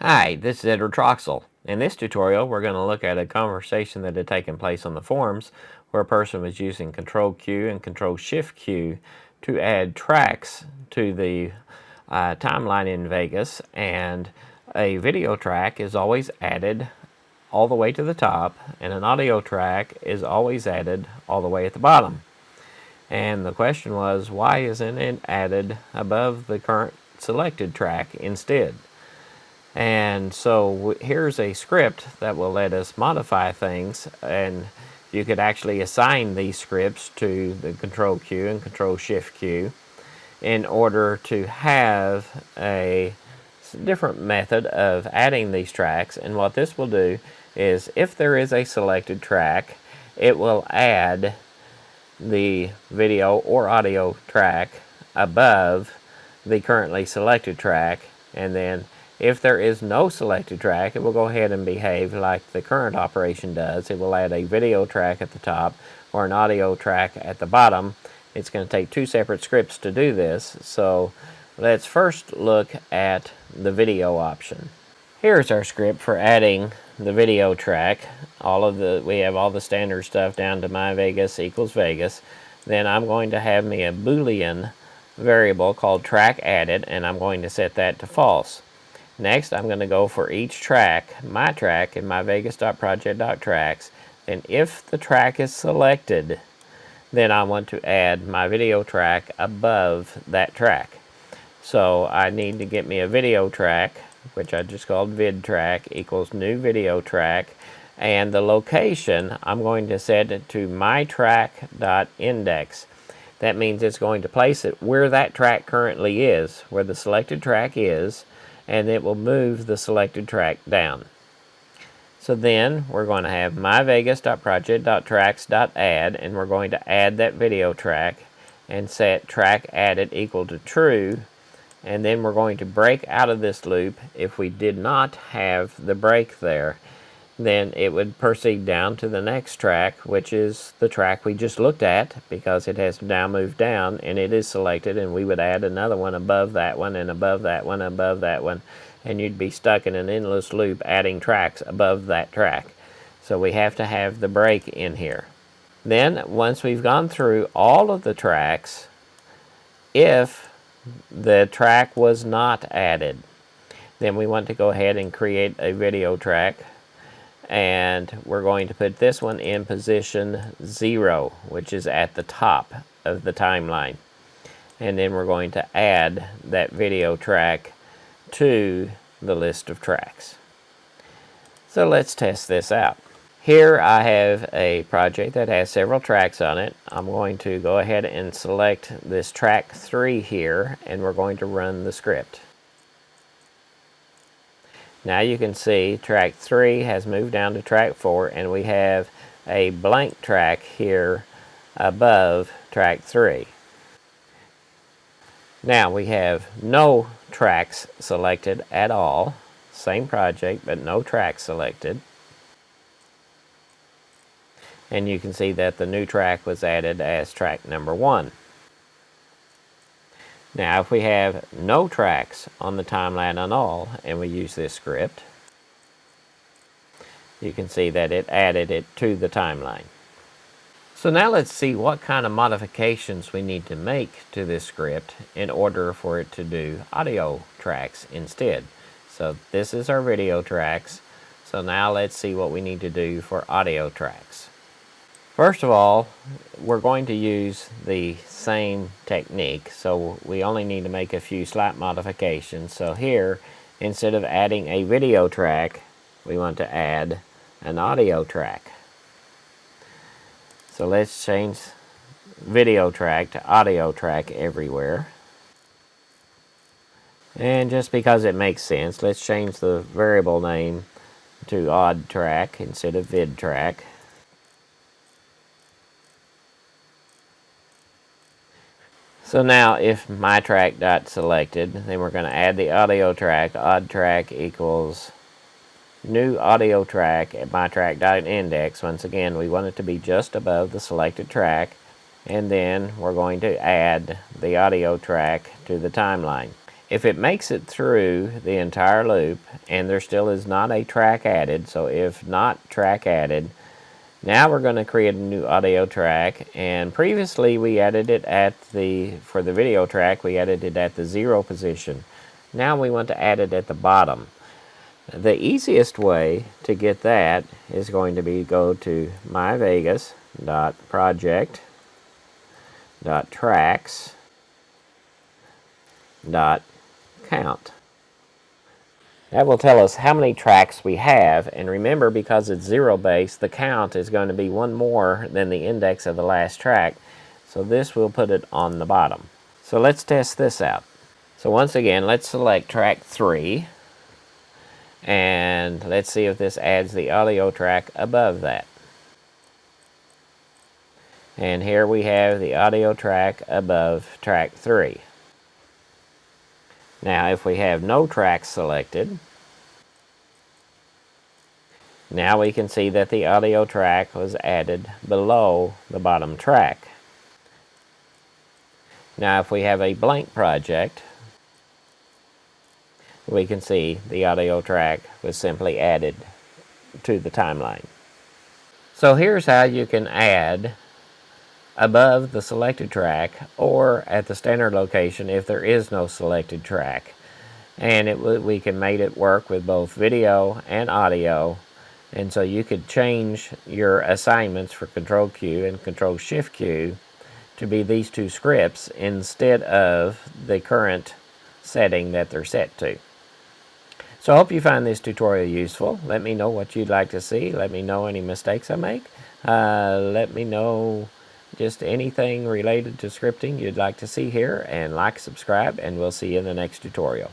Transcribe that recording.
Hi, this is Edward Troxel. In this tutorial, we're going to look at a conversation that had taken place on the forums where a person was using Control-Q and Control-Shift-Q to add tracks to the timeline in Vegas, and a video track is always added all the way to the top, and an audio track is always added all the way at the bottom. And the question was, why isn't it added above the current selected track instead? And so here's a script that will let us modify things, and you could actually assign these scripts to the Control-Q and Control-Shift-Q in order to have a different method of adding these tracks. And what this will do is, if there is a selected track, it will add the video or audio track above the currently selected track, and then if there is no selected track, it will go ahead and behave like the current operation does. It will add a video track at the top or an audio track at the bottom. It's going to take two separate scripts to do this, so let's first look at the video option. Here's our script for adding the video track. We have all the standard stuff down to my Vegas equals Vegas. Then I'm going to have me a Boolean variable called track added, and I'm going to set that to false. Next, I'm going to go for each track, my track in my Vegas.project.tracks, and if the track is selected, then I want to add my video track above that track. So I need to get me a video track, which I just called vid track, equals new video track, and the location I'm going to set it to my track.index. That means it's going to place it where that track currently is, where the selected track is, and it will move the selected track down. So then we're going to have myvegas.project.tracks.add, and we're going to add that video track and set track added equal to true, and then we're going to break out of this loop. If we did not have the break there, then it would proceed down to the next track, which is the track we just looked at, because it has now moved down and it is selected, and we would add another one above that one and above that one, above that one, and you'd be stuck in an endless loop adding tracks above that track. So we have to have the break in here. Then once we've gone through all of the tracks, if the track was not added, then we want to go ahead and create a video track, and we're going to put this one in position 0, which is at the top of the timeline. And then we're going to add that video track to the list of tracks. So let's test this out. Here I have a project that has several tracks on it. I'm going to go ahead and select this track 3 here, and we're going to run the script. Now you can see track 3 has moved down to track 4, and we have a blank track here above track 3. Now we have no tracks selected at all. Same project, but no tracks selected. And you can see that the new track was added as track number 1. Now if we have no tracks on the timeline at all, and we use this script, you can see that it added it to the timeline. So now let's see what kind of modifications we need to make to this script in order for it to do audio tracks instead. So this is our video tracks. So now let's see what we need to do for audio tracks. First of all, we're going to use the same technique, so we only need to make a few slight modifications. So here, instead of adding a video track, we want to add an audio track. So let's change video track to audio track everywhere. And just because it makes sense, let's change the variable name to odd track instead of vid track. So now if my track got selected, then we're going to add the audio track. Odd track equals new audio track at my track.index. Once again, we want it to be just above the selected track, and then we're going to add the audio track to the timeline. if it makes it through the entire loop and there still is not a track added, so if not track added, now we're going to create a new audio track, and previously we added it for the video track, we added it at the 0 position. Now we want to add it at the bottom. The easiest way to get that is going to be go to myvegas.project.tracks.count. That will tell us how many tracks we have, and remember, because it's 0 base, the count is going to be one more than the index of the last track, so this will put it on the bottom. So let's test this out. So once again, let's select track 3, and let's see if this adds the audio track above that. And here we have the audio track above track 3. Now if we have no tracks selected, now we can see that the audio track was added below the bottom track. Now if we have a blank project, we can see the audio track was simply added to the timeline. So here's how you can add above the selected track or at the standard location if there is no selected track. And we can make it work with both video and audio. And so you could change your assignments for Control Q and Control Shift Q to be these two scripts instead of the current setting that they're set to. So I hope you find this tutorial useful. Let me know what you'd like to see. Let me know any mistakes I make. Let me know just anything related to scripting you'd like to see here, and like, subscribe, and we'll see you in the next tutorial.